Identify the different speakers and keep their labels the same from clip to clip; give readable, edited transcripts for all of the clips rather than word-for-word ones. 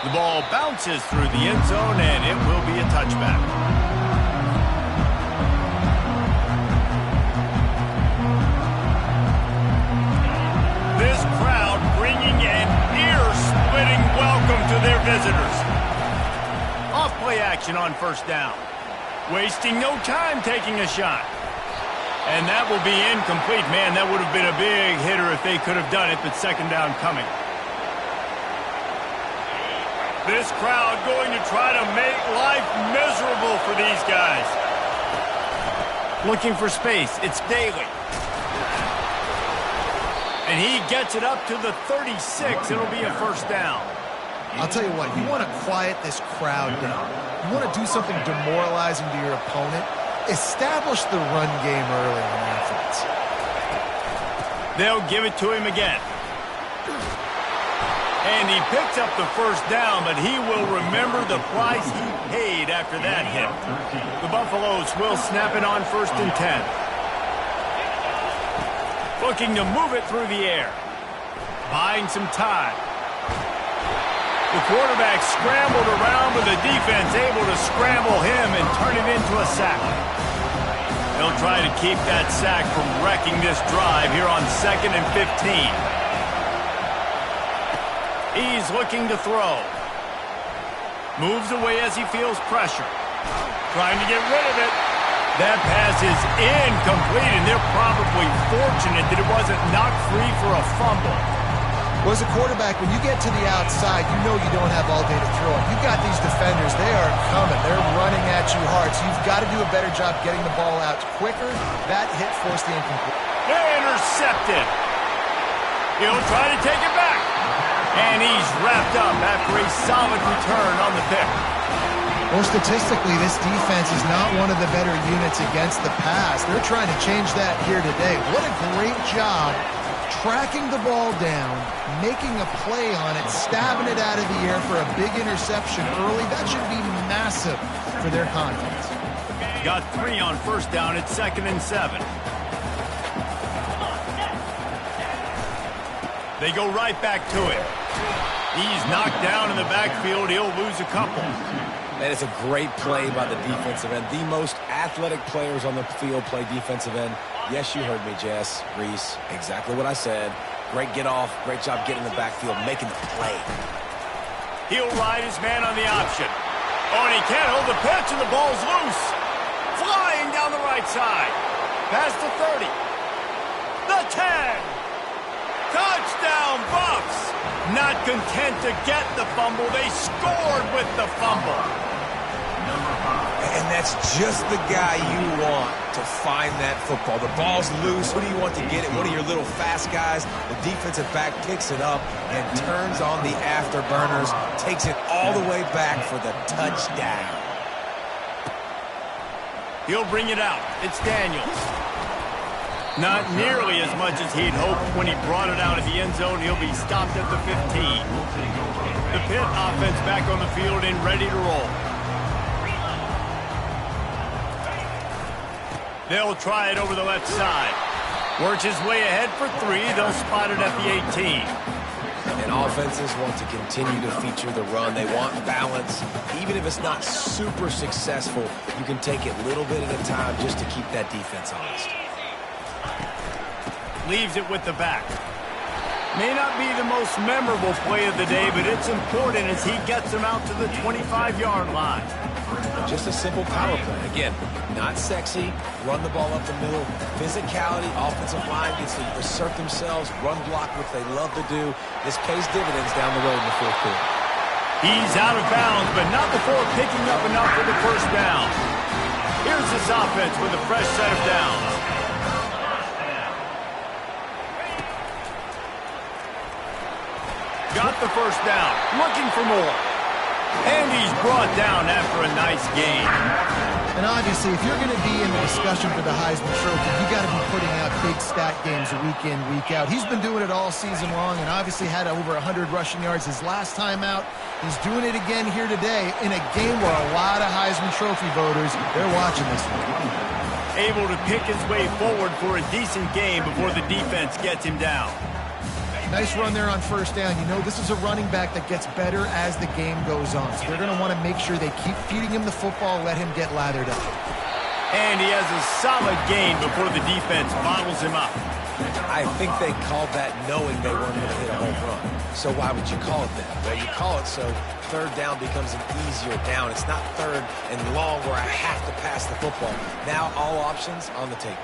Speaker 1: The ball bounces through the end zone, and it will be a touchback. This crowd bringing an ear-splitting welcome to their visitors. Off play action on first down. Wasting no time taking a shot. And that will be incomplete. Man, that would have been a big hitter if they could have done it, but second down coming. This crowd going to try to make life miserable for these guys. Looking for space. It's Daly. And he gets it up to the 36. It'll be a first down.
Speaker 2: I'll tell you what, you want to quiet this crowd down. You want to do something demoralizing to your opponent. Establish the run game early on offense.
Speaker 1: They'll give it to him again. And he picks up the first down, but he will remember the price he paid after that hit. The Buffaloes will snap it on 1st and 10. Looking to move it through the air. Buying some time. The quarterback scrambled around, but the defense able to scramble him and turn it into a sack. They'll try to keep that sack from wrecking this drive here on 2nd and 15. He's looking to throw. Moves away as he feels pressure. Trying to get rid of it. That pass is incomplete, and they're probably fortunate that it wasn't knocked free for a fumble.
Speaker 2: Well, as a quarterback, when you get to the outside, you know you don't have all day to throw it. You've got these defenders. They are coming. They're running at you hard, so you've got to do a better job getting the ball out quicker. That hit forced the incomplete.
Speaker 1: Intercepted. He'll try to take it back. And he's wrapped up after a solid return on the pick.
Speaker 2: Well, statistically, this defense is not one of the better units against the pass. They're trying to change that here today. What a great job tracking the ball down, making a play on it, stabbing it out of the air for a big interception early. That should be massive for their confidence.
Speaker 1: Got 3 on first down at 2nd and 7. They go right back to it. He's knocked down in the backfield. He'll lose a couple.
Speaker 3: That is a great play by the defensive end. The most athletic players on the field play defensive end. Yes, you heard me, Jess, Reese. Exactly what I said. Great get off. Great job getting in the backfield, making the play.
Speaker 1: He'll ride his man on the option. Oh, and he can't hold the pitch, and the ball's loose. Flying down the right side. Past the 30. The 10. Touchdown, Buffs! Not content to get the fumble, they scored with the fumble.
Speaker 3: And that's just the guy you want to find that football. The ball's loose. Who do you want to get it? One of your little fast guys. The defensive back picks it up and turns on the afterburners, takes it all the way back for the touchdown.
Speaker 1: He'll bring it out. It's Daniels. Not nearly as much as he'd hoped when he brought it out of the end zone. He'll be stopped at the 15. The Pitt offense back on the field and ready to roll. They'll try it over the left side. Works his way ahead for 3. They'll spot it at the 18.
Speaker 3: And offenses want to continue to feature the run. They want balance. Even if it's not super successful, you can take it little bit at a time just to keep that defense honest.
Speaker 1: Leaves it with the back. May not be the most memorable play of the day, but it's important as he gets them out to the 25-yard line.
Speaker 3: Just a simple power play. Again, not sexy. Run the ball up the middle. Physicality. Offensive line gets to assert themselves. Run block, which they love to do. This pays dividends down the road in the 4th quarter.
Speaker 1: He's out of bounds, but not before picking up enough for the first down. Here's this offense with a fresh set of downs. Got the first down, looking for more. And he's brought down after a nice gain.
Speaker 2: And obviously, if you're going to be in the discussion for the Heisman Trophy, you got to be putting out big stat games week in, week out. He's been doing it all season long and obviously had over 100 rushing yards his last time out. He's doing it again here today in a game where a lot of Heisman Trophy voters, they're watching this one.
Speaker 1: Able to pick his way forward for a decent game before the defense gets him down.
Speaker 2: Nice run there on first down. You know this is a running back that gets better as the game goes on. So they're going to want to make sure they keep feeding him the football, let him get lathered up.
Speaker 1: And he has a solid gain before the defense bottles him up.
Speaker 3: I think they called that knowing they weren't going to hit a home run. So why would you call it that? Well, you call it so third down becomes an easier down. It's not third and long where I have to pass the football. Now all options on the table.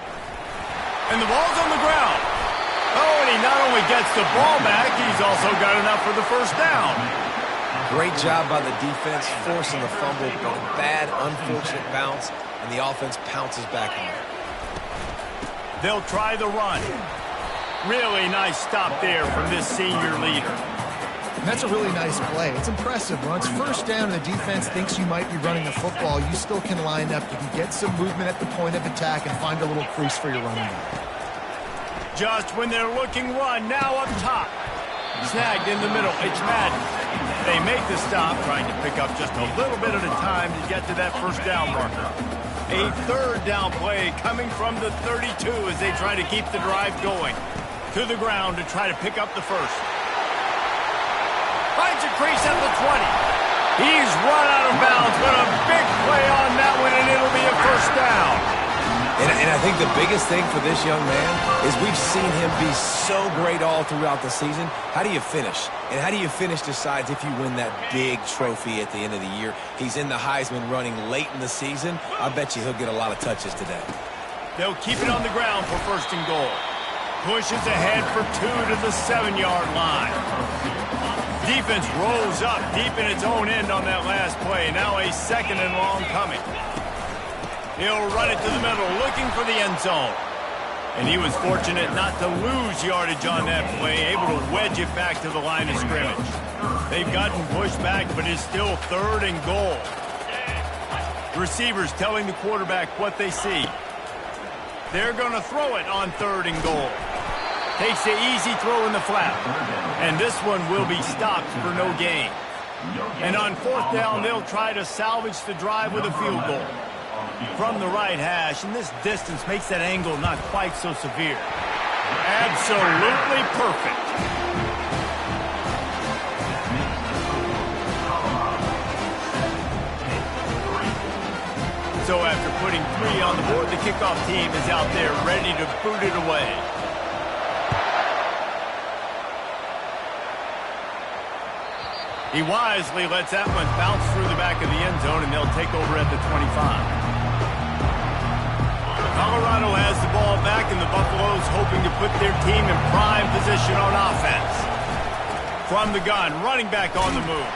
Speaker 1: And the ball's on the ground. Oh, and he not only gets the ball back, he's also got enough for the first down.
Speaker 3: Great job by the defense, forcing the fumble, but a bad, unfortunate bounce, and the offense pounces back on it.
Speaker 1: They'll try the run. Really nice stop there from this senior leader.
Speaker 2: And that's a really nice play. It's impressive. When it's first down and the defense thinks you might be running the football, you still can line up. You can get some movement at the point of attack and find a little crease for your running back.
Speaker 1: Just when they're looking run, now up top. Snagged in the middle, it's Madden. They make the stop, trying to pick up just a little bit at a time to get to that first down marker. A third down play coming from the 32 as they try to keep the drive going. To the ground to try to pick up the first. Finds a crease at the 20. He's run out of bounds, but a big play on that one, and it'll be a first down.
Speaker 3: And I think the biggest thing for this young man is we've seen him be so great all throughout the season. How do you finish? And how do you finish decides if you win that big trophy at the end of the year. He's in the Heisman running late in the season. I bet you he'll get a lot of touches today.
Speaker 1: They'll keep it on the ground for first and goal. Pushes ahead for 2 to the 7-yard line. Defense rolls up deep in its own end on that last play. Now a second and long coming. He'll run it to the middle, looking for the end zone. And he was fortunate not to lose yardage on that play, able to wedge it back to the line of scrimmage. They've gotten pushed back, but it's still third and goal. The receivers telling the quarterback what they see. They're going to throw it on third and goal. Takes the easy throw in the flat. And this one will be stopped for no gain. And on fourth down, they'll try to salvage the drive with a field goal. From the right hash, and this distance makes that angle not quite so severe. Absolutely perfect. So after putting 3 on the board, the kickoff team is out there ready to boot it away. He wisely lets that one bounce through the back of the end zone, and they'll take over at the 25. Colorado has the ball back, and the Buffaloes hoping to put their team in prime position on offense. From the gun, running back on the move.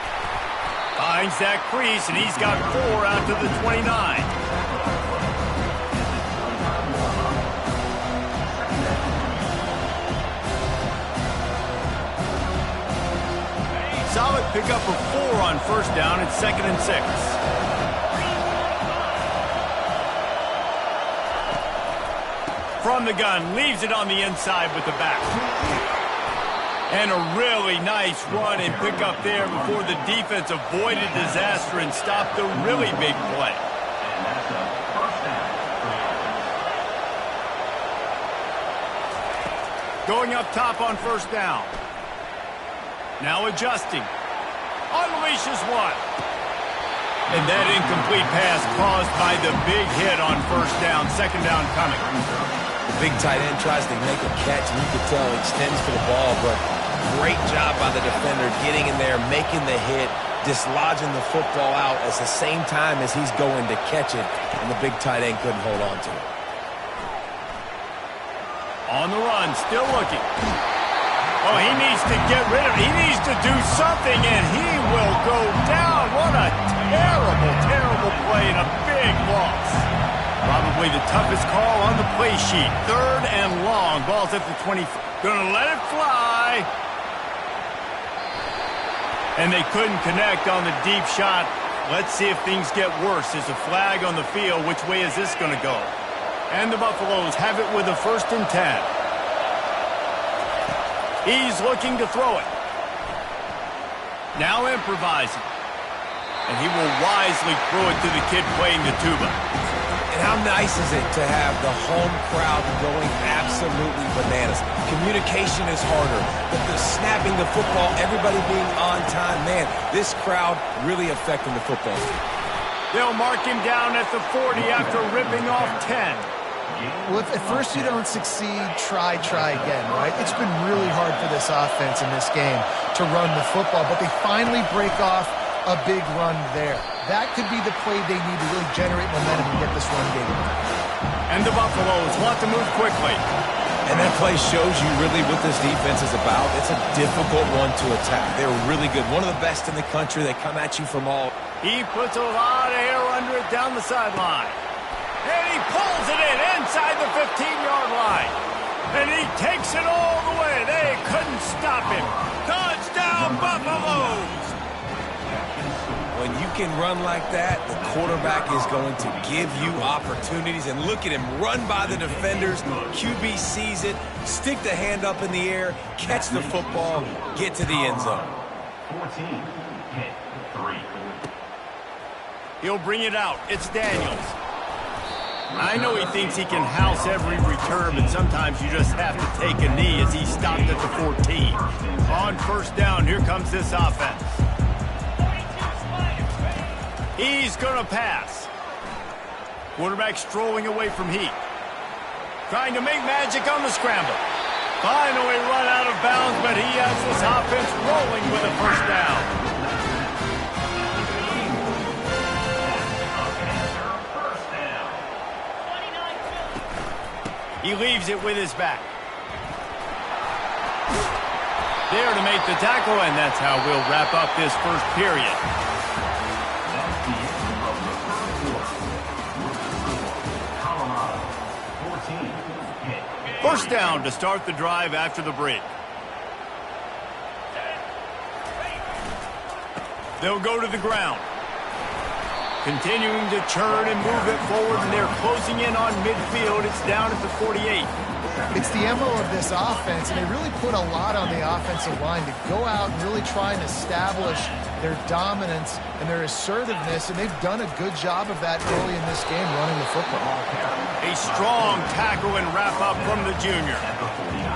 Speaker 1: Finds that crease, and he's got 4 out to the 29. Solid pickup of 4 on first down. It's 2nd and 6. From the gun, leaves it on the inside with the back. And a really nice run and pickup there before the defense avoided disaster and stopped a really big play. Going up top on first down. Now adjusting. Unleashes one. And that incomplete pass caused by the big hit on first down. 2nd down coming.
Speaker 3: The big tight end tries to make a catch, and you could tell he extends for the ball, but great job by the defender getting in there, making the hit, dislodging the football out at the same time as he's going to catch it, and the big tight end couldn't hold on to it.
Speaker 1: On the run, still looking. Oh, he needs to get rid of it. He needs to do something, and he will go down. What a terrible, terrible play and a big loss. Probably the toughest call on the play sheet. 3rd and long. Ball's at the 20. Gonna let it fly. And they couldn't connect on the deep shot. Let's see if things get worse. There's a flag on the field. Which way is this gonna go? And the Buffaloes have it with a 1st and 10. He's looking to throw it. Now improvising. And he will wisely throw it to the kid playing the tuba.
Speaker 3: And how nice is it to have the home crowd going absolutely bananas? Communication is harder. The snapping the football, everybody being on time. Man, this crowd really affecting the football team.
Speaker 1: They'll mark him down at the 40 after ripping off 10.
Speaker 2: Well, if at first you don't succeed, try again, right? It's been really hard for this offense in this game to run the football, but they finally break off a big run there. That could be the play they need to really generate momentum and get this run game.
Speaker 1: And the Buffaloes want to move quickly.
Speaker 3: And that play shows you really what this defense is about. It's a difficult one to attack. They're really good. One of the best in the country. They come at you from all.
Speaker 1: He puts a lot of air under it down the sideline. And he pulls it in inside the 15-yard line. And he takes it all the way. They couldn't stop him. Touchdown, Buffaloes!
Speaker 3: When you can run like that, the quarterback is going to give you opportunities. And look at him run by the defenders. QB sees it, stick the hand up in the air, catch the football, get to the end zone.
Speaker 4: 14, hit 3.
Speaker 1: He'll bring it out. It's Daniels. I know he thinks he can house every return, but sometimes you just have to take a knee as he stopped at the 14. On first down, here comes this offense. He's going to pass. Quarterback strolling away from Heat. Trying to make magic on the scramble. Finally run out of bounds, but he has this offense rolling with a first down. He leaves it with his back. There to make the tackle, and that's how we'll wrap up this first period. First down to start the drive after the break. They'll go to the ground. Continuing to churn and move it forward, and they're closing in on midfield. It's down at the 48.
Speaker 2: It's the MO of this offense, and they really put a lot on the offensive line to go out and really try and establish their dominance and their assertiveness, and they've done a good job of that early in this game, running the football.
Speaker 1: A strong tackle and wrap-up from the junior.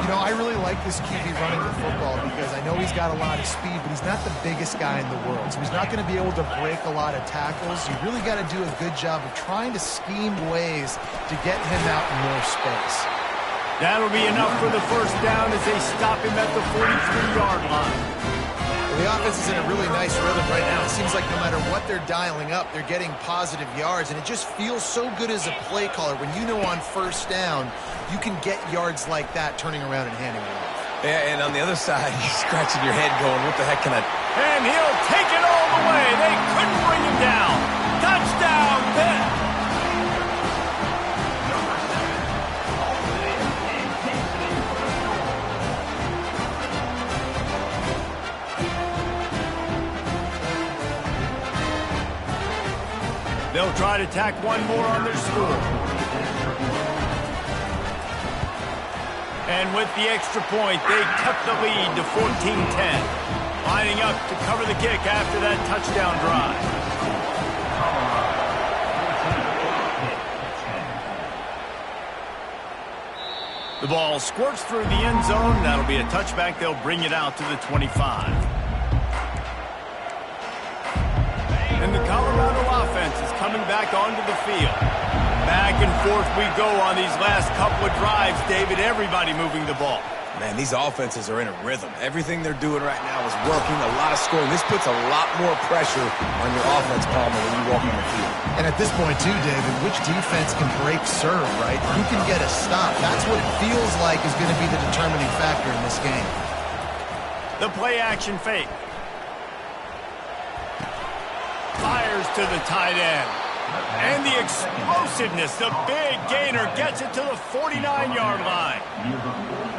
Speaker 2: You know, I really like this QB running the football because I know he's got a lot of speed, but he's not the biggest guy in the world, so he's not going to be able to break a lot of tackles. You really got to do a good job of trying to scheme ways to get him out in more space.
Speaker 1: That'll be enough for the first down as they stop him at the 43-yard line.
Speaker 2: Well, the offense is in a really nice rhythm right now. It seems like no matter what they're dialing up, they're getting positive yards, and it just feels so good as a play caller when you know on first down you can get yards like that turning around and handing it off.
Speaker 3: Yeah, and on the other side, you're scratching your head going, what the heck can I...
Speaker 1: And he'll take it all the way. They couldn't bring him down. Touchdown, Pitt. They'll try to tack one more on their score. And with the extra point, they cut the lead to 14-10. Lining up to cover the kick after that touchdown drive. The ball squirts through the end zone. That'll be a touchback. They'll bring it out to the 25. And the Colorado offense is coming back onto the field. Back and forth we go on these last couple of drives, David. Everybody moving the ball.
Speaker 3: Man, these offenses are in a rhythm. Everything they're doing right now is working, a lot of scoring. This puts a lot more pressure on your offense, Palmer, when you walk on the field.
Speaker 2: And at this point, too, David, which defense can break serve, right? Who can get a stop? That's what it feels like is going to be the determining factor in this game.
Speaker 1: The play-action fake. Fires to the tight end. And the explosiveness, the big gainer gets it to the 49-yard line.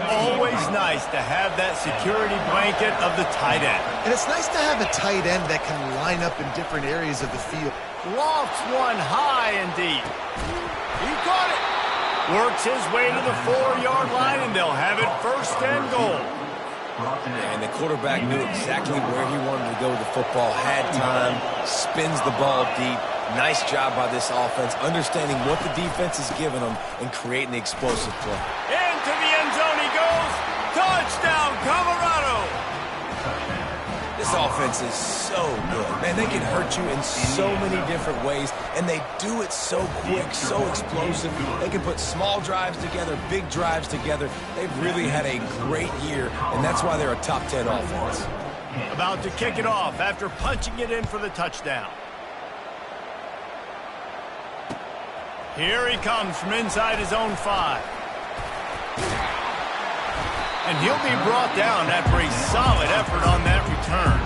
Speaker 1: Always nice to have that security blanket of the tight end.
Speaker 2: And it's nice to have a tight end that can line up in different areas of the field.
Speaker 1: Lofts one high and deep. He caught it. Works his way to the 4-yard line, and they'll have it first and goal.
Speaker 3: And the quarterback knew exactly where he wanted to go with the football, had time, spins the ball deep. Nice job by this offense, understanding what the defense is giving them and creating the explosive play.
Speaker 1: Into the end zone he goes. Touchdown, Colorado.
Speaker 3: This offense is so good. Man, they can hurt you in so many different ways, and they do it so quick, so explosive. They can put small drives together, big drives together. They've really had a great year, and that's why they're a top 10 offense.
Speaker 1: About to kick it off after punching it in for the touchdown. Here he comes from inside his own 5. And he'll be brought down after a solid effort on that return.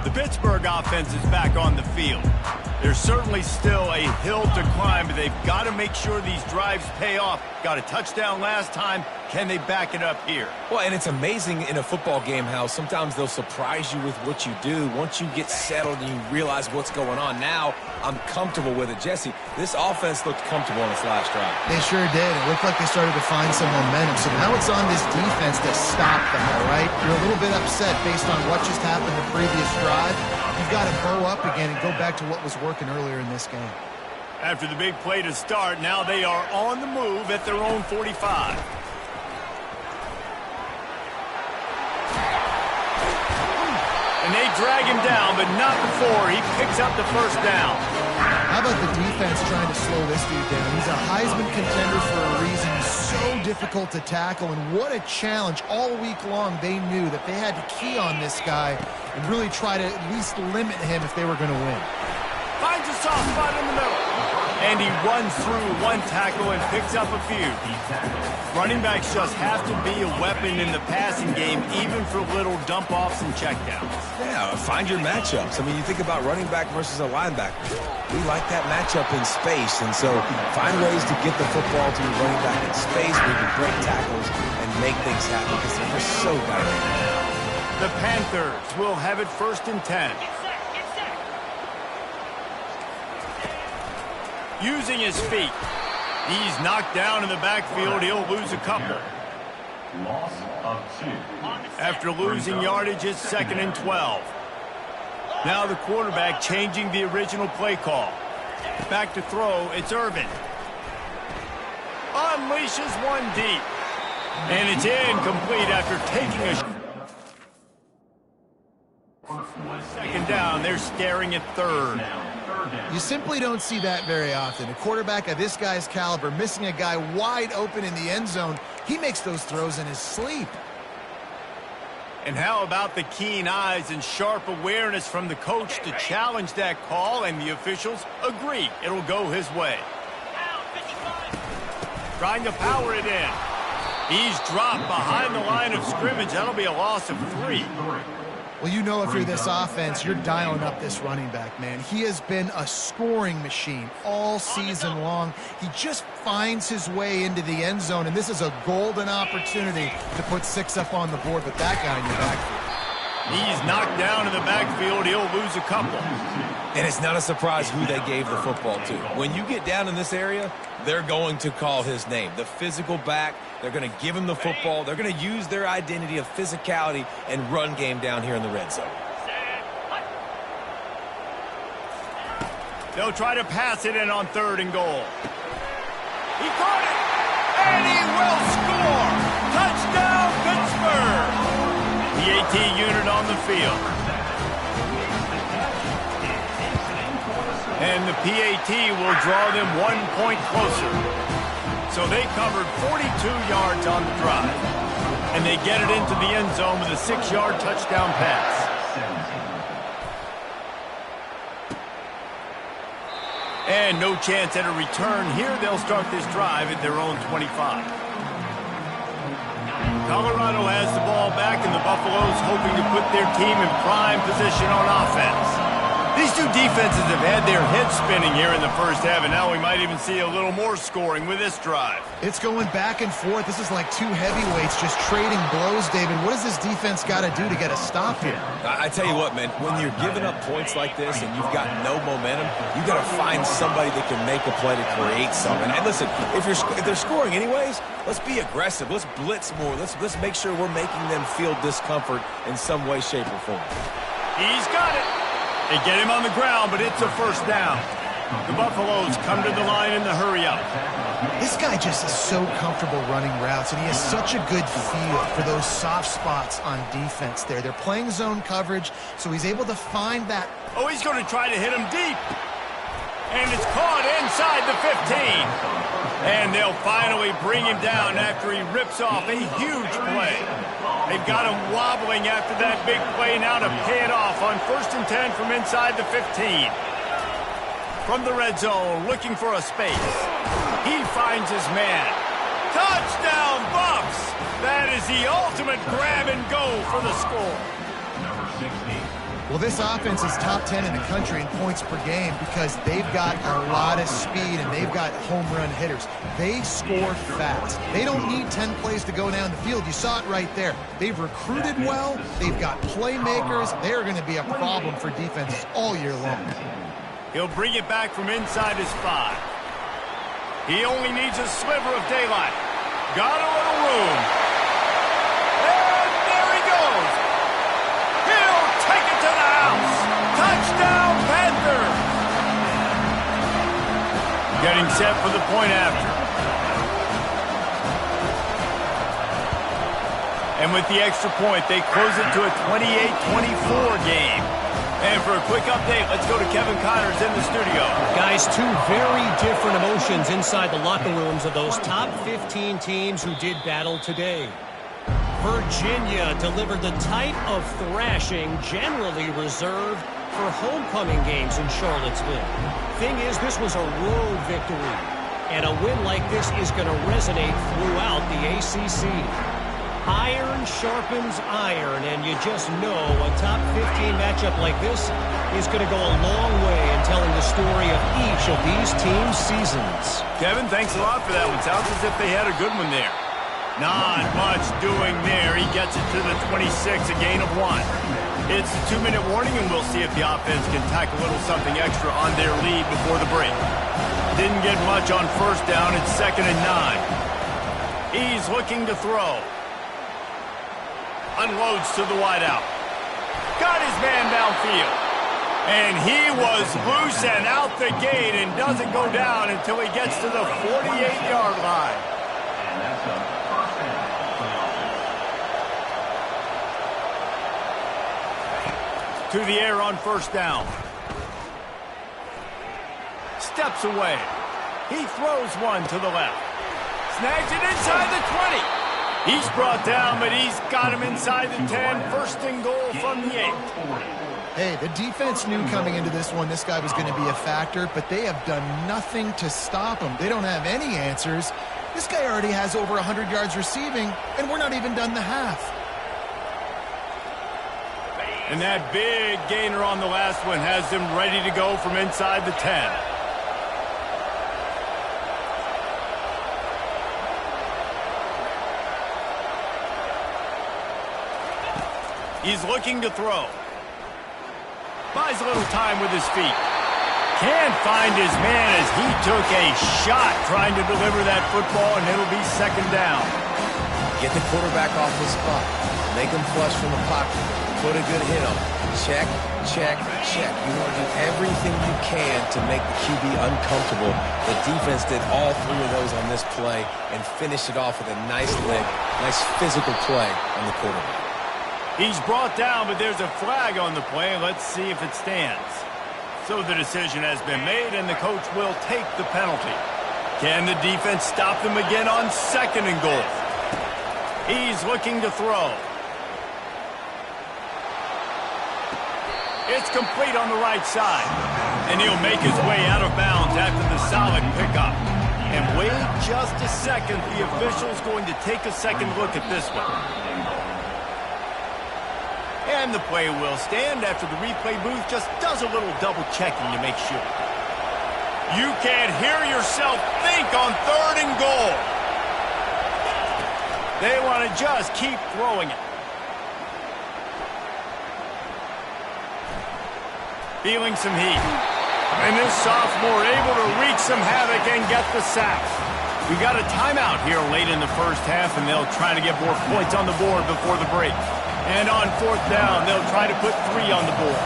Speaker 1: The Pittsburgh offense is back on the field. There's certainly still a hill to climb, but they've got to make sure these drives pay off. Got a touchdown last time. Can they back it up here?
Speaker 3: Well, and it's amazing in a football game how sometimes they'll surprise you with what you do. Once you get settled and you realize what's going on, now I'm comfortable with it. Jesse, this offense looked comfortable on its last drive.
Speaker 2: They sure did. It looked like they started to find some momentum. So now it's on this defense to stop them, all right? You're a little bit upset based on what just happened the previous drive. You've got to bow up again and go back to what was working earlier in this game.
Speaker 1: After the big play to start, now they are on the move at their own 45. And they drag him down, but not before he picks up the first down.
Speaker 2: How about the defense trying to slow this dude down? He's a Heisman contender for a reason. He's so difficult to tackle, and what a challenge. All week long, they knew that they had to key on this guy and really try to at least limit him if they were going to win.
Speaker 1: Finds a soft spot in the middle. And he runs through one tackle and picks up a few. Running backs just have to be a weapon in the passing game, even for little dump-offs and checkdowns.
Speaker 3: Yeah, find your matchups. I mean, you think about running back versus a linebacker. We like that matchup in space, and so find ways to get the football to your running back in space where you can break tackles and make things happen because they're just so dynamic.
Speaker 1: The Panthers will have it 1st and 10. Using his feet. He's knocked down in the backfield. He'll lose a couple.
Speaker 4: Loss of 2.
Speaker 1: After losing yardage, it's 2nd and 12. Now the quarterback changing the original play call. Back to throw, it's Irvin. Unleashes one deep. And it's incomplete after taking a second down. They're staring at 3rd.
Speaker 2: You simply don't see that very often. A quarterback of this guy's caliber missing a guy wide open in the end zone. He makes those throws in his sleep.
Speaker 1: And how about the keen eyes and sharp awareness from the coach to challenge that call, and the officials agree it'll go his way. Trying to power it in. He's dropped behind the line of scrimmage. That'll be a loss of 3.
Speaker 2: Well, you know if you're this offense, you're dialing up this running back, man. He has been a scoring machine all season long. He just finds his way into the end zone, and this is a golden opportunity to put 6 up on the board with that guy in your backfield.
Speaker 1: He's knocked down in the backfield. He'll lose a couple.
Speaker 3: And it's not a surprise who they gave the football to. When you get down in this area, they're going to call his name. The physical back, they're going to give him the football. They're going to use their identity of physicality and run game down here in the red zone.
Speaker 1: They'll try to pass it in on 3rd and goal. He caught it, and he will score. Touchdown, Pittsburgh. The AT unit on the field. And the PAT will draw them 1 point closer. So they covered 42 yards on the drive. And they get it into the end zone with a 6-yard touchdown pass. And no chance at a return here. They'll start this drive at their own 25. Colorado has the ball back, and the Buffaloes hoping to put their team in prime position on offense. These two defenses have had their heads spinning here in the first half, and now we might even see a little more scoring with this drive.
Speaker 2: It's going back and forth. This is like two heavyweights just trading blows, David. What does this defense got to do to get a stop here?
Speaker 3: I tell you what, man, when you're giving up points like this and you've got no momentum, you got to find somebody that can make a play to create something. And listen, if they're scoring anyways, let's be aggressive. Let's blitz more. Let's make sure we're making them feel discomfort in some way, shape, or form.
Speaker 1: He's got it. They get him on the ground, but it's a first down. The Buffaloes come to the line in the hurry-up.
Speaker 2: This guy just is so comfortable running routes, and he has such a good feel for those soft spots on defense there. They're playing zone coverage, so he's able to find that.
Speaker 1: Oh, he's going to try to hit him deep. And it's caught inside the 15. And they'll finally bring him down after he rips off a huge play. They've got him wobbling after that big play now to pay it off on 1st and 10 from inside the 15. From the red zone, looking for a space. He finds his man. Touchdown, Buffs! That is the ultimate grab and go for the score.
Speaker 4: Number 60.
Speaker 2: Well, this offense is top 10 in the country in points per game because they've got a lot of speed and they've got home run hitters. They score fast. They don't need 10 plays to go down the field. You saw it right there. They've recruited well. They've got playmakers. They're going to be a problem for defenses all year long.
Speaker 1: He'll bring it back from inside his 5. He only needs a sliver of daylight. Got a little room. And there he goes. He'll take it to the house. Touchdown, Panthers. Getting set for the point after. And with the extra point, they close it to a 28-24 game. And for a quick update, let's go to Kevin Connors in the studio.
Speaker 5: Guys, two very different emotions inside the locker rooms of those top 15 teams who did battle today. Virginia delivered the type of thrashing generally reserved for homecoming games in Charlottesville. Thing is, this was a road victory, and a win like this is going to resonate throughout the ACC. Iron sharpens iron, and you just know a top 15 matchup like this is going to go a long way in telling the story of each of these teams' seasons.
Speaker 1: Kevin, thanks a lot for that one. Sounds as if they had a good one there. Not much doing there. He gets it to the 26, a gain of 1. It's a 2-minute warning, and we'll see if the offense can tack a little something extra on their lead before the break. Didn't get much on first down. It's 2nd and 9. He's looking to throw. Unloads to the wideout. Got his man downfield. And he was loose and out the gate and doesn't go down until he gets to the 48-yard line.
Speaker 4: And that's a first down for the offense.
Speaker 1: To the air on first down. Steps away. He throws one to the left. Snags it inside the 20. He's brought down, but he's got him inside the 10. 1st and goal from the 8.
Speaker 2: Hey, the defense knew coming into this one this guy was going to be a factor, but they have done nothing to stop him. They don't have any answers. This guy already has over 100 yards receiving, and we're not even done the half.
Speaker 1: And that big gainer on the last one has him ready to go from inside the 10. He's looking to throw. Buys a little time with his feet. Can't find his man as he took a shot trying to deliver that football, and it'll be 2nd down.
Speaker 3: Get the quarterback off the spot. Make him flush from the pocket. Put a good hit on him. Check, check, check. You want to do everything you can to make the QB uncomfortable. The defense did all 3 of those on this play and finished it off with a nice leg, nice physical play on the quarterback.
Speaker 1: He's brought down, but there's a flag on the play. Let's see if it stands. So the decision has been made, and the coach will take the penalty. Can the defense stop them again on 2nd and goal? He's looking to throw. It's complete on the right side. And he'll make his way out of bounds after the solid pickup. And wait just a second. The official's going to take a second look at this one. And the play will stand after the replay booth just does a little double checking to make sure. You can't hear yourself think on 3rd and goal. They want to just keep throwing it. Feeling some heat. And this sophomore able to wreak some havoc and get the sack. We got a timeout here late in the first half, and they'll try to get more points on the board before the break. And on 4th down, they'll try to put 3 on the board.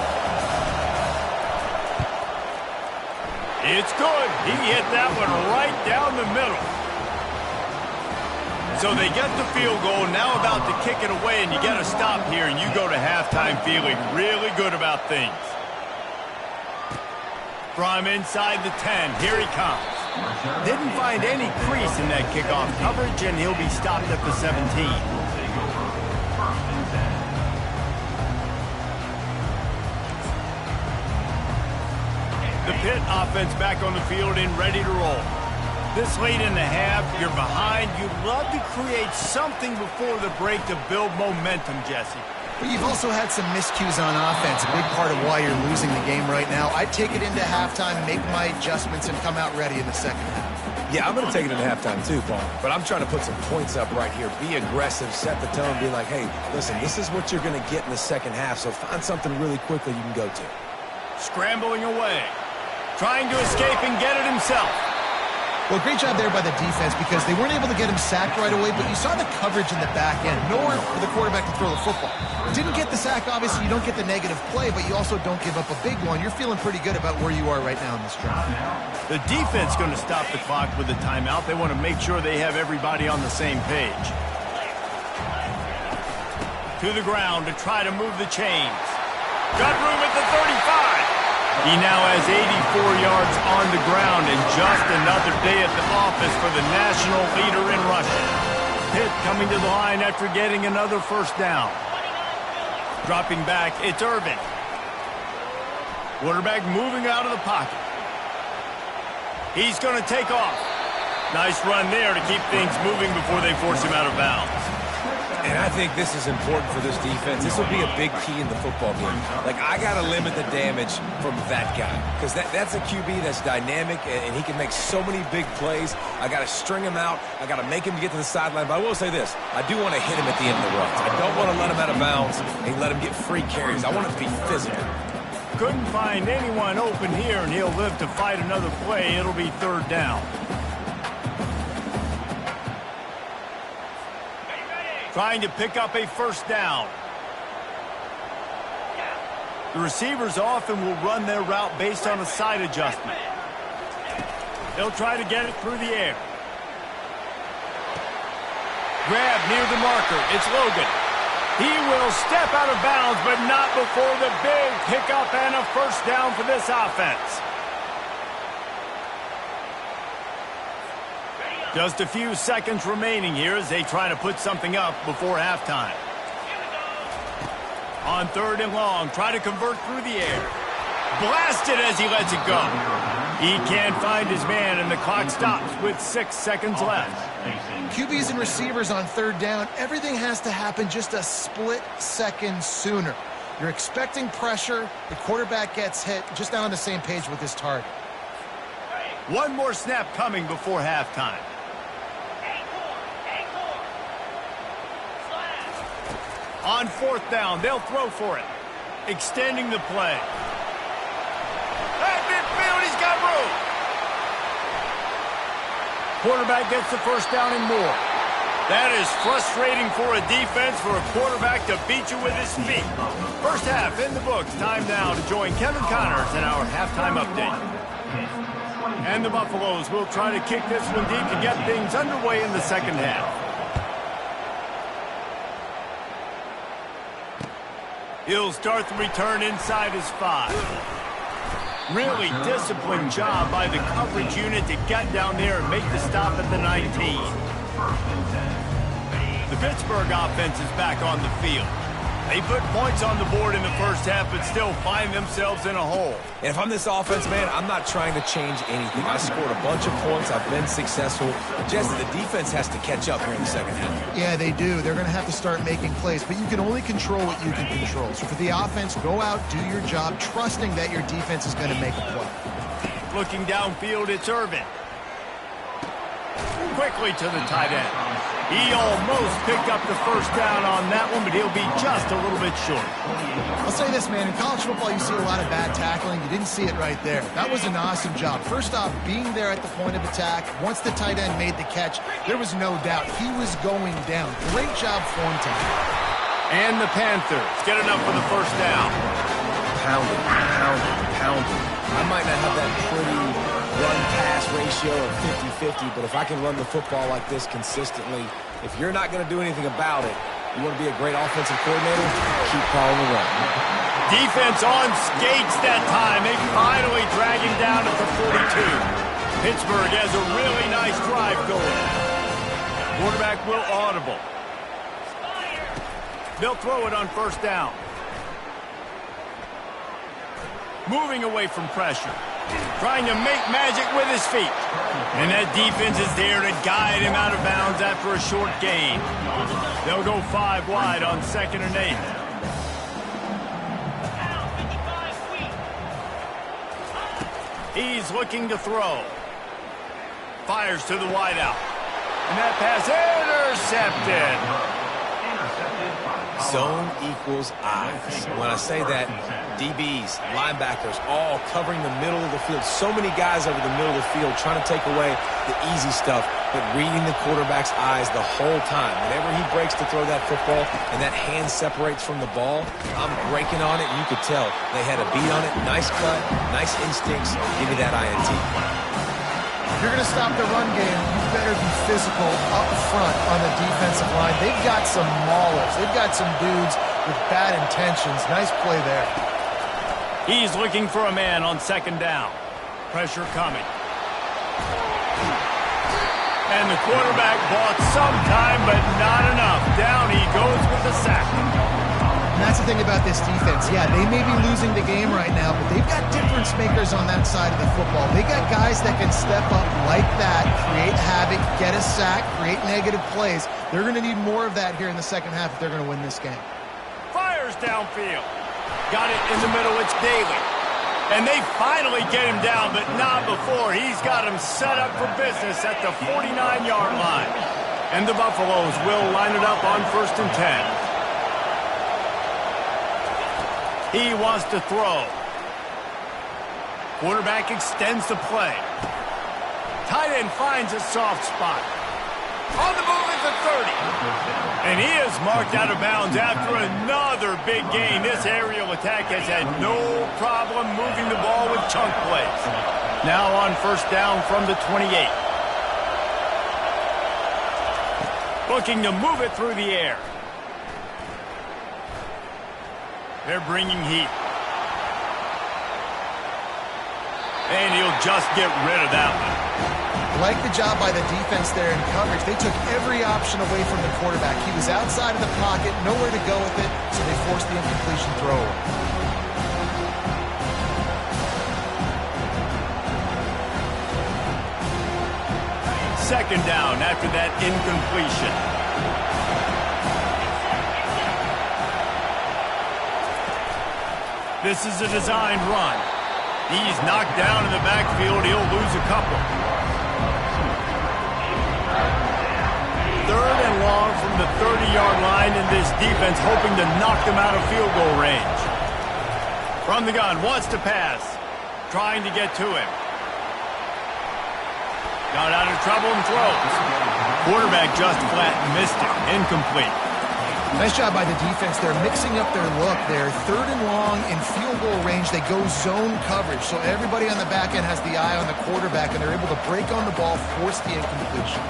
Speaker 1: It's good. He hit that one right down the middle. So they get the field goal, now about to kick it away, and you get a stop here, and you go to halftime feeling really good about things. From inside the 10, here he comes. Didn't find any crease in that kickoff coverage, and he'll be stopped at the 17. The Pitt offense back on the field and ready to roll. This late in the half, you're behind. You'd love to create something before the break to build momentum, Jesse.
Speaker 2: But you've also had some miscues on offense, a big part of why you're losing the game right now. I'd take it into halftime, make my adjustments, and come out ready in the second half.
Speaker 3: Yeah, I'm going to take it into halftime too, Paul. But I'm trying to put some points up right here. Be aggressive, set the tone, be like, hey, listen, this is what you're going to get in the second half, so find something really quickly you can go to.
Speaker 1: Scrambling away. Trying to escape and get it himself.
Speaker 2: Well, great job there by the defense because they weren't able to get him sacked right away, but you saw the coverage in the back end. Nowhere for the quarterback to throw the football. Didn't get the sack, obviously. You don't get the negative play, but you also don't give up a big one. You're feeling pretty good about where you are right now in this drive.
Speaker 1: The defense going to stop the clock with a timeout. They want to make sure they have everybody on the same page. To the ground to try to move the chains. Got room at the 35. He now has 84 yards on the ground and just another day at the office for the national leader in rushing. Pitt coming to the line after getting another first down. Dropping back, it's Irvin. Quarterback moving out of the pocket. He's going to take off. Nice run there to keep things moving before they force him out of bounds.
Speaker 3: And I think this is important for this defense. This will be a big key in the football game. Like, I got to limit the damage from that guy because that's a QB that's dynamic, and he can make so many big plays. I got to string him out. I got to make him get to the sideline. But I will say this. I do want to hit him at the end of the runs. I don't want to let him out of bounds and let him get free carries. I want it to be physical.
Speaker 1: Couldn't find anyone open here, and he'll live to fight another play. It'll be 3rd down. Trying to pick up a first down. The receivers often will run their route based on a side adjustment. They'll try to get it through the air. Grab near the marker. It's Logan. He will step out of bounds, but not before the big pickup and a first down for this offense. Just a few seconds remaining here as they try to put something up before halftime. On 3rd and long, try to convert through the air. Blasted as he lets it go. He can't find his man, and the clock stops with 6 seconds left.
Speaker 2: QBs and receivers on 3rd down, everything has to happen just a split second sooner. You're expecting pressure. The quarterback gets hit. Just not on the same page with his target.
Speaker 1: One more snap coming before halftime. On 4th down, they'll throw for it. Extending the play. At midfield, he's got room. Quarterback gets the first down and more. That is frustrating for a defense, for a quarterback to beat you with his feet. First half in the books. Time now to join Kevin Connors in our halftime update. And the Buffaloes will try to kick this one deep to get things underway in the second half. He'll start the return inside his 5. Really disciplined job by the coverage unit to get down there and make the stop at the 19. The Pittsburgh offense is back on the field. They put points on the board in the first half, but still find themselves in a hole.
Speaker 3: And if I'm this offense, man, I'm not trying to change anything. I scored a bunch of points. I've been successful. But Jesse, the defense has to catch up here in the second half.
Speaker 2: Yeah, they do. They're going to have to start making plays, but you can only control what you can control. So for the offense, go out, do your job, trusting that your defense is going to make a play.
Speaker 1: Looking downfield, it's Irvin. Quickly to the tight end. He almost picked up the first down on that one, but he'll be just a little bit short.
Speaker 2: I'll say this, man. In college football, you see a lot of bad tackling. You didn't see it right there. That was an awesome job. First off, being there at the point of attack. Once the tight end made the catch, there was no doubt he was going down. Great job for him tonight.
Speaker 1: And the Panthers get enough for the first down.
Speaker 3: Pounding, pounding, pounding. I might not have that pretty run-pass ratio of 50-50, but if I can run the football like this consistently, if you're not going to do anything about it, you want to be a great offensive coordinator, keep calling the run.
Speaker 1: Defense on skates that time. They finally drag him down at the 42. Pittsburgh has a really nice drive going. Quarterback will audible. They'll throw it on first down. Moving away from pressure. Trying to make magic with his feet. And that defense is there to guide him out of bounds after a short gain. They'll go 5 wide on 2nd and 8. He's looking to throw. Fires to the wideout. And that pass intercepted.
Speaker 3: Zone equals eyes. When I say that, DBs, linebackers, all covering the middle of the field. So many guys over the middle of the field trying to take away the easy stuff, but reading the quarterback's eyes the whole time. Whenever he breaks to throw that football and that hand separates from the ball, I'm breaking on it, and you could tell they had a beat on it. Nice cut, nice instincts. Give me that INT.
Speaker 2: If you're going to stop the run game, you better be physical up front on the defensive line. They've got some maulers. They've got some dudes with bad intentions. Nice play there.
Speaker 1: He's looking for a man on 2nd down. Pressure coming. And the quarterback bought some time, but not enough. Down he goes with the sack.
Speaker 2: And that's the thing about this defense. Yeah, they may be losing the game right now, but they've got difference makers on that side of the football. They got guys that can step up like that, create havoc, get a sack, create negative plays. They're going to need more of that here in the second half if they're going to win this game.
Speaker 1: Fires downfield. Got it in the middle. It's Daly. And they finally get him down, but not before. He's got him set up for business at the 49-yard line. And the Buffaloes will line it up on 1st and 10. He wants to throw. Quarterback extends the play. Tight end finds a soft spot. On the move is the 30. And he is marked out of bounds after another big gain. This aerial attack has had no problem moving the ball with chunk plays. Now on 1st down from the 28. Looking to move it through the air. They're bringing heat. And he'll just get rid of that one.
Speaker 2: Like the job by the defense there in coverage. They took every option away from the quarterback. He was outside of the pocket, nowhere to go with it, so they forced the incompletion throw.
Speaker 1: 2nd down after that incompletion. This is a designed run. He's knocked down in the backfield. He'll lose a couple. 3rd and long from the 30-yard line, and this defense hoping to knock them out of field goal range. From the gun, wants to pass. Trying to get to him. Got out of trouble and throws. Quarterback just flat missed it. Incomplete.
Speaker 2: Nice job by the defense. They're mixing up their look there. 3rd and long in field goal range. They go zone coverage. So everybody on the back end has the eye on the quarterback, and they're able to break on the ball, force the incompletion.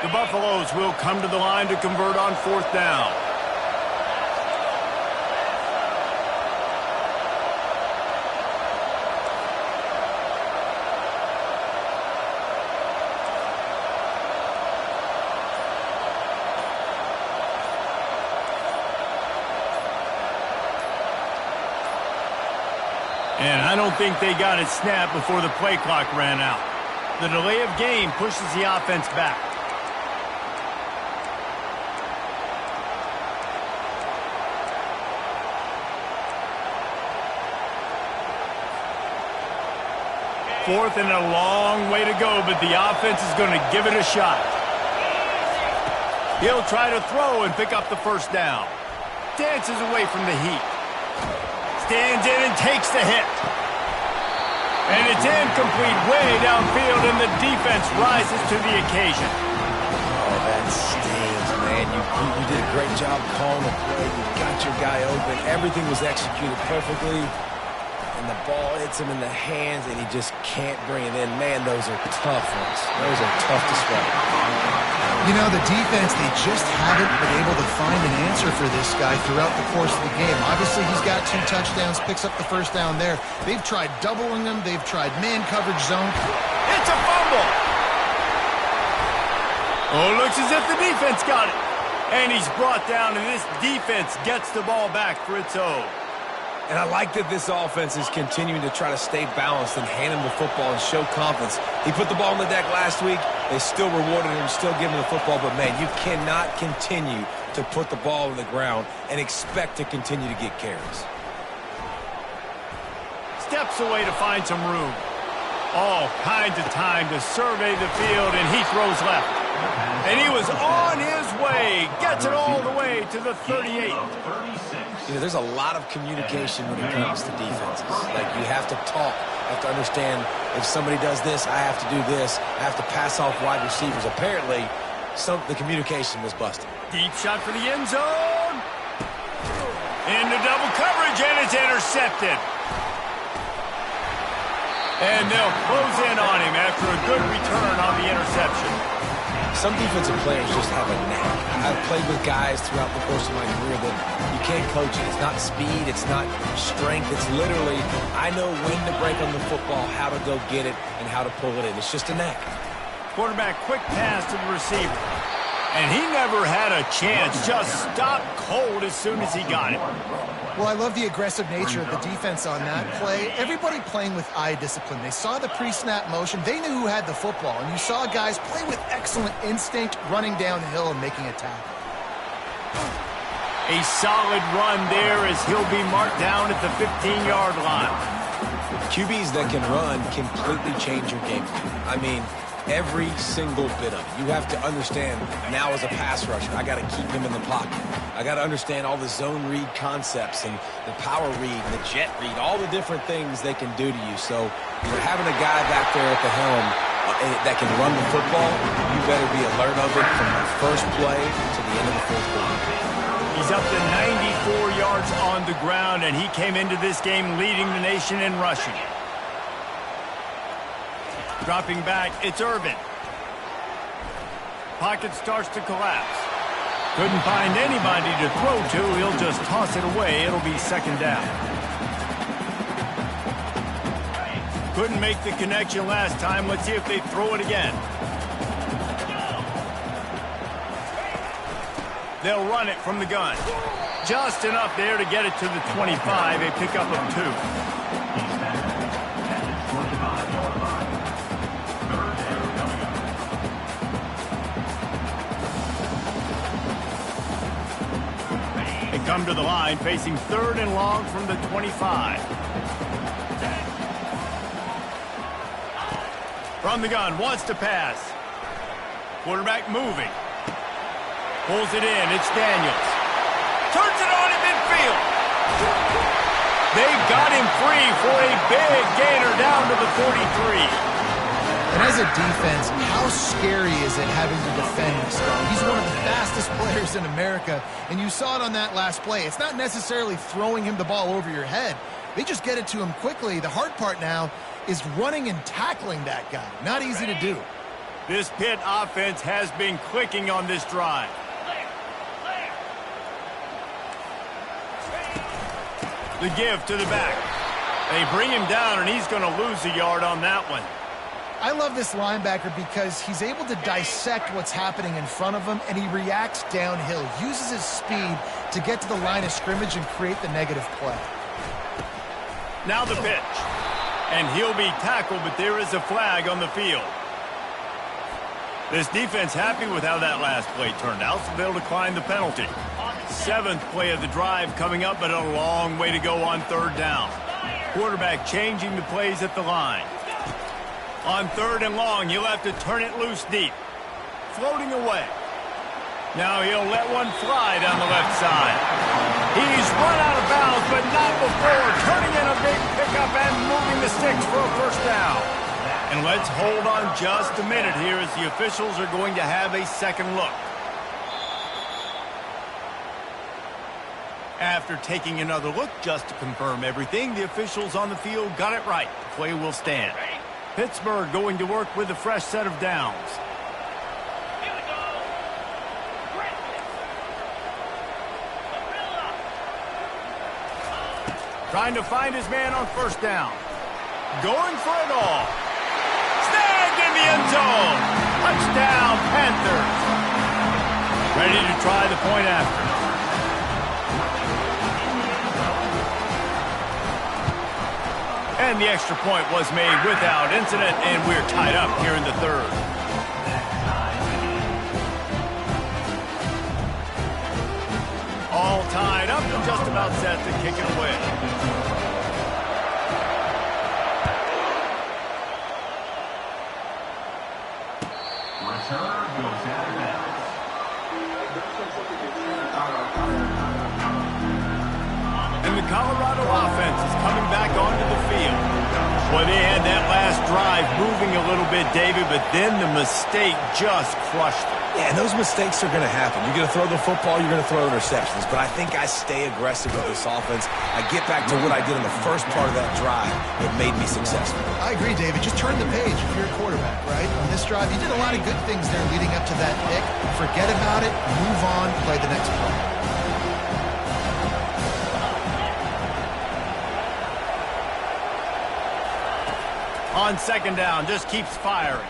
Speaker 1: The Buffaloes will come to the line to convert on 4th down. don't think they got it snapped before the play clock ran out. The delay of game pushes the offense back. Fourth and a long way to go, but the offense is going to give it a shot. He'll try to throw and pick up the first down. Dances away from the heat. Stands in and takes the hit. And it's incomplete way downfield, and the defense rises to the occasion.
Speaker 3: Oh, that stings, man. You did a great job calling the play. You got your guy open. Everything was executed perfectly. And the ball hits him in the hands, and he just can't bring it in. Man, those are tough ones. Those are tough to swallow.
Speaker 2: You know, the defense, they just haven't been able to find an answer for this guy throughout the course of the game. Obviously, he's got 2 touchdowns, picks up the first down there. They've tried doubling him. They've tried man coverage zone.
Speaker 1: It's a fumble. Oh, looks as if the defense got it. And he's brought down, and this defense gets the ball back for its own.
Speaker 3: And I like that this offense is continuing to try to stay balanced and hand him the football and show confidence. He put the ball on the deck last week. They still rewarded him, still giving him the football. But, man, you cannot continue to put the ball on the ground and expect to continue to get carries.
Speaker 1: Steps away to find some room. All kinds of time to survey the field, and he throws left. And he was on his way. Gets it all the way to the 38.
Speaker 3: You know, there's a lot of communication when it comes to defenses. Like, you have to talk. You have to understand if somebody does this, I have to do this. I have to pass off wide receivers. Apparently, the communication was busted.
Speaker 1: Deep shot for the end zone. Into double coverage, and it's intercepted. And they'll close in on him after a good return on the interception.
Speaker 3: Some defensive players just have a knack. I've played with guys throughout the course of my career that you can't coach it. It's not speed. It's not strength. It's literally, I know when to break on the football, how to go get it, and how to pull it in. It's just a knack.
Speaker 1: Quarterback quick pass to the receiver. And he never had a chance. Just stopped cold as soon as he got it.
Speaker 2: Well, I love the aggressive nature of the defense on that play. Everybody playing with eye discipline. They saw the pre-snap motion. They knew who had the football. And you saw guys play with excellent instinct, running downhill and making a tackle.
Speaker 1: A solid run there as he'll be marked down at the 15-yard line.
Speaker 3: QBs that can run completely change your game. I mean, every single bit of it. You have to understand now as a pass rusher, I got to keep him in the pocket. I got to understand all the zone read concepts and the power read and the jet read, all the different things they can do to you. So, you know, having a guy back there at the helm that can run the football, you better be alert of it from the first play to the end of the fourth quarter.
Speaker 1: He's up to 94 yards on the ground, and he came into this game leading the nation in rushing. Dropping back, it's Irvin. Pocket starts to collapse. Couldn't find anybody to throw to. He'll just toss it away. It'll be second down. Couldn't make the connection last time. Let's see if they throw it again. They'll run it from the gun. Just enough there to get it to the 25. A pickup of 2. Come to the line, facing 3rd and long from the 25. From the gun, wants to pass. Quarterback moving. Pulls it in, it's Daniels. Turns it on in midfield. They've got him free for a big gainer down to the 43.
Speaker 2: And as a defense, how scary is it having to defend this guy? He's one of the fastest players in America, and you saw it on that last play. It's not necessarily throwing him the ball over your head. They just get it to him quickly. The hard part now is running and tackling that guy. Not easy to do.
Speaker 1: This Pitt offense has been clicking on this drive. The give to the back. They bring him down, and he's going to lose a yard on that one.
Speaker 2: I love this linebacker because he's able to dissect what's happening in front of him, and he reacts downhill, uses his speed to get to the line of scrimmage and create the negative play.
Speaker 1: Now the pitch. And he'll be tackled, but there is a flag on the field. This defense happy with how that last play turned out, so they'll decline the penalty. 7th play of the drive coming up, but a long way to go on 3rd down. Quarterback changing the plays at the line. On 3rd and long, he'll have to turn it loose deep. Floating away. Now he'll let one fly down the left side. He's run out of bounds, but not before turning in a big pickup and moving the sticks for a 1st down. And let's hold on just a minute here as the officials are going to have a 2nd look. After taking another look just to confirm everything, the officials on the field got it right. The play will stand. Pittsburgh going to work with a fresh set of downs. Trying to find his man on 1st down. Going for it all. Snagged in the end zone. Touchdown, Panthers. Ready to try the point after. And the extra point was made without incident, and we're tied up here in the 3rd. All tied up and just about set to kick it away.
Speaker 4: Return goes out of bounds.
Speaker 1: And the Colorado offense is coming back onto the field. Boy, they had that last drive moving a little bit, David, but then the mistake just crushed them.
Speaker 3: Yeah, and those mistakes are going to happen. You're going to throw the football, you're going to throw interceptions. But I think I stay aggressive with this offense. I get back to what I did in the first part of that drive that made me successful.
Speaker 2: I agree, David. Just turn the page if you're a quarterback, right? On this drive, you did a lot of good things there leading up to that pick. Forget about it, move on, play the next play.
Speaker 1: On 2nd down, just keeps firing.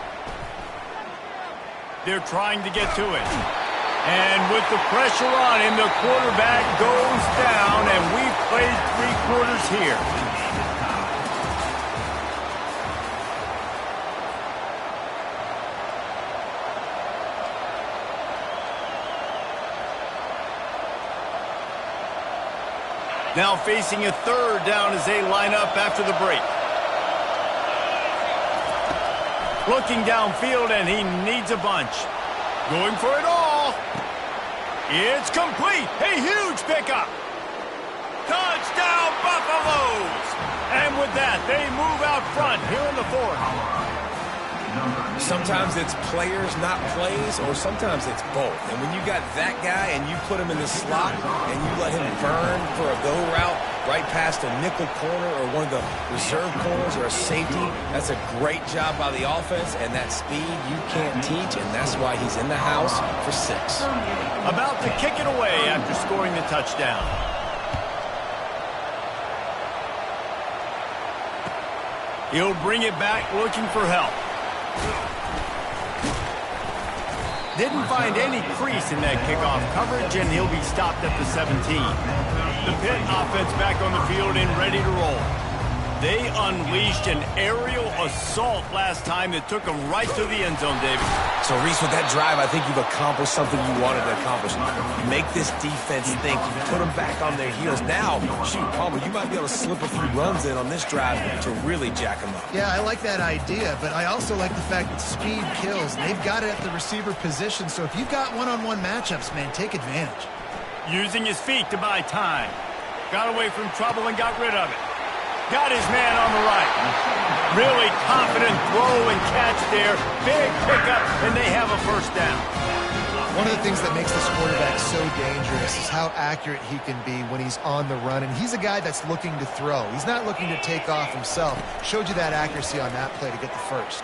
Speaker 1: They're trying to get to it. And with the pressure on him, the quarterback goes down, and we've played 3 quarters here. Now facing a 3rd down as they line up after the break. Looking downfield, and he needs a bunch. Going for it all. It's complete. A huge pickup. Touchdown, Buffaloes. And with that, they move out front here in the 4th.
Speaker 3: Sometimes it's players, not plays, or sometimes it's both. And when you got that guy and you put him in the slot and you let him burn for a go route right past a nickel corner or one of the reserve corners or a safety, that's a great job by the offense, and that speed you can't teach, and that's why he's in the house for 6.
Speaker 1: About to kick it away after scoring the touchdown. He'll bring it back looking for help. Didn't find any crease in that kickoff coverage, and he'll be stopped at the 17. The Pitt offense back on the field and ready to roll. They unleashed an aerial assault last time that took them right to the end zone, David.
Speaker 3: So, Reese, with that drive, I think you've accomplished something you wanted to accomplish. You make this defense think. You put them back on their heels. Now, shoot, Palmer, you might be able to slip a few runs in on this drive to really jack them up.
Speaker 2: Yeah, I like that idea, but I also like the fact that speed kills. They've got it at the receiver position, so if you've got one-on-one matchups, man, take advantage.
Speaker 1: Using his feet to buy time. Got away from trouble and got rid of it. Got his man on the right. Really confident throw and catch there. Big pickup, and they have a 1st down.
Speaker 2: One of the things that makes this quarterback so dangerous is how accurate he can be when he's on the run. And he's a guy that's looking to throw. He's not looking to take off himself. Showed you that accuracy on that play to get the 1st.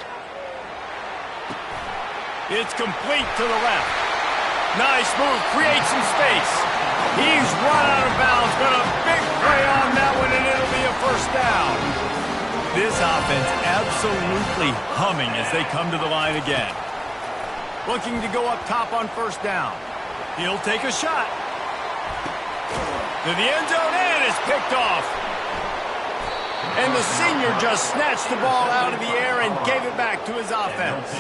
Speaker 1: It's complete to the left. Nice move. Creates some space. He's run out of bounds, but a big play on that one, and it'll be a 1st down. This offense absolutely humming as they come to the line again. Looking to go up top on 1st down. He'll take a shot. To the end zone, and it's picked off. And the senior just snatched the ball out of the air and gave it back to his offense.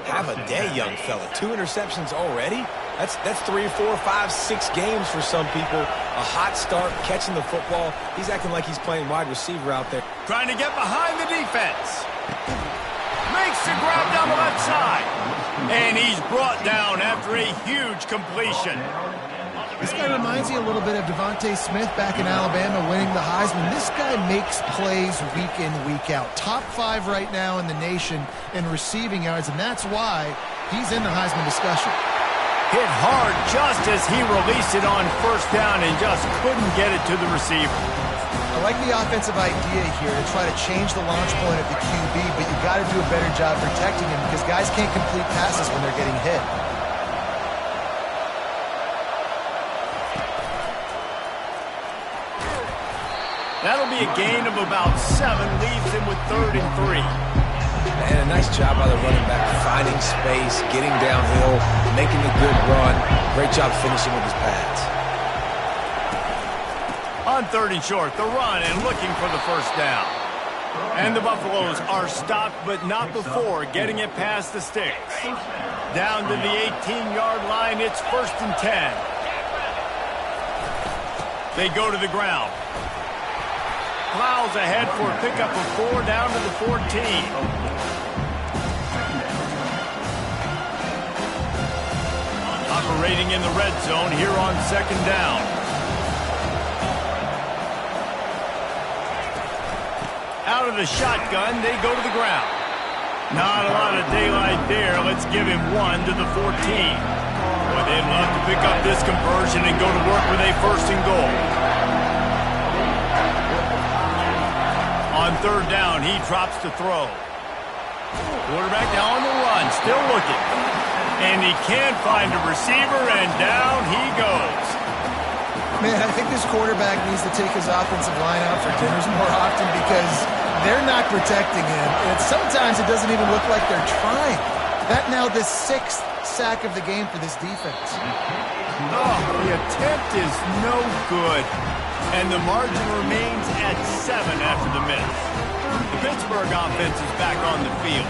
Speaker 3: Have a day, young fella. 2 interceptions already? That's 3, 4, 5, 6 games for some people. A hot start, catching the football. He's acting like he's playing wide receiver out there.
Speaker 1: Trying to get behind the defense. Makes the grab down the left side. And he's brought down after a huge completion.
Speaker 2: This guy reminds you a little bit of Devontae Smith back in Alabama winning the Heisman. This guy makes plays week in, week out. Top 5 right now in the nation in receiving yards, and that's why he's in the Heisman discussion.
Speaker 1: Hit hard just as he released it on first down and just couldn't get it to the receiver.
Speaker 2: I like the offensive idea here to try to change the launch point of the QB, but you got to do a better job protecting him because guys can't complete passes when they're getting hit.
Speaker 1: That'll be a gain of about 7, leaves him with 3rd and 3.
Speaker 3: And a nice job by the running back, finding space, getting downhill, making a good run. Great job finishing with his pads.
Speaker 1: On 3rd and short, the run and looking for the first down. And the Buffaloes are stopped, but not before getting it past the sticks. Down to the 18-yard line, it's 1st and 10. They go to the ground. Plows ahead for a pickup of 4 down to the 14. Operating in the red zone here on 2nd down. Out of the shotgun, they go to the ground. Not a lot of daylight there. Let's give him 1 to the 14. Boy, they'd love to pick up this conversion and go to work with a 1st and goal. On 3rd down, he drops to throw. Quarterback now on the run, still looking. And he can't find a receiver, and down he goes.
Speaker 2: Man, I think this quarterback needs to take his offensive line out for dinners more often because they're not protecting him. And sometimes it doesn't even look like they're trying. That now the 6th sack of the game for this defense.
Speaker 1: Oh, the attempt is no good. And the margin remains at 7 after the miss. The Pittsburgh offense is back on the field.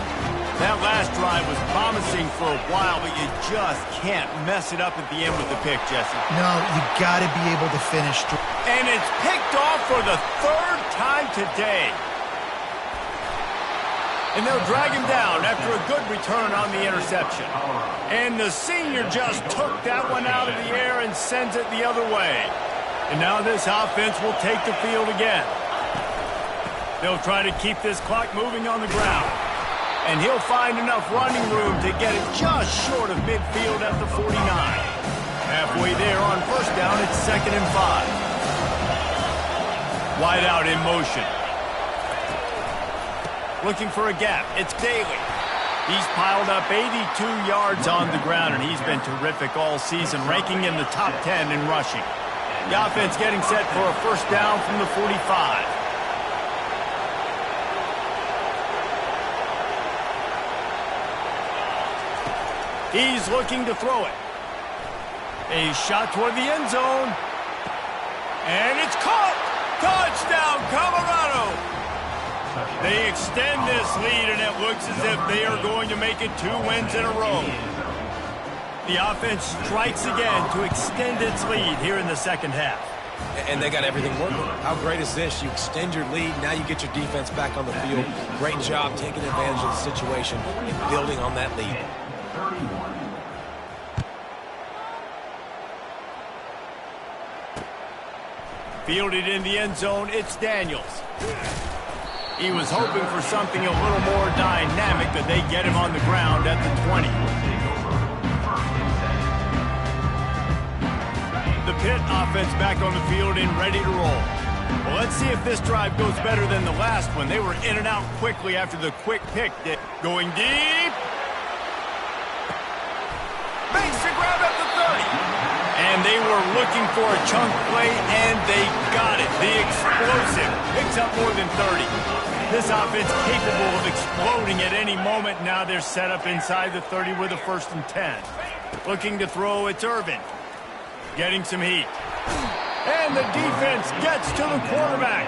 Speaker 1: That last drive was promising for a while, but you just can't mess it up at the end with the pick, Jesse.
Speaker 2: No, you got to be able to finish.
Speaker 1: And it's picked off for the 3rd time today. And they'll drag him down after a good return on the interception. And the senior just took that one out of the air and sends it the other way. And now this offense will take the field again. They'll try to keep this clock moving on the ground. And he'll find enough running room to get it just short of midfield at the 49. Halfway there on 1st down, it's 2nd and 5. Wide out in motion. Looking for a gap. It's Daly. He's piled up 82 yards on the ground, and he's been terrific all season, ranking in the top 10 in rushing. The offense getting set for a 1st down from the 45. He's looking to throw it. A shot toward the end zone. And it's caught! Touchdown, Colorado! They extend this lead, and it looks as if they are going to make it 2 wins in a row. The offense strikes again to extend its lead here in the 2nd half.
Speaker 3: And they got everything working. How great is this? You extend your lead, now you get your defense back on the field. Great job taking advantage of the situation and building on that lead.
Speaker 1: Fielded in the end zone, it's Daniels. He was hoping for something a little more dynamic, but they get him on the ground at the 20. The Pitt offense back on the field and ready to roll. Well, let's see if this drive goes better than the last one. They were in and out quickly after the quick pick. Going deep. Makes the grab at the 30. And they were looking for a chunk play, and they got it. The explosive picks up more than 30. This offense capable of exploding at any moment. Now they're set up inside the 30 with a 1st and 10. Looking to throw, it's Irvin. Getting some heat. And the defense gets to the quarterback.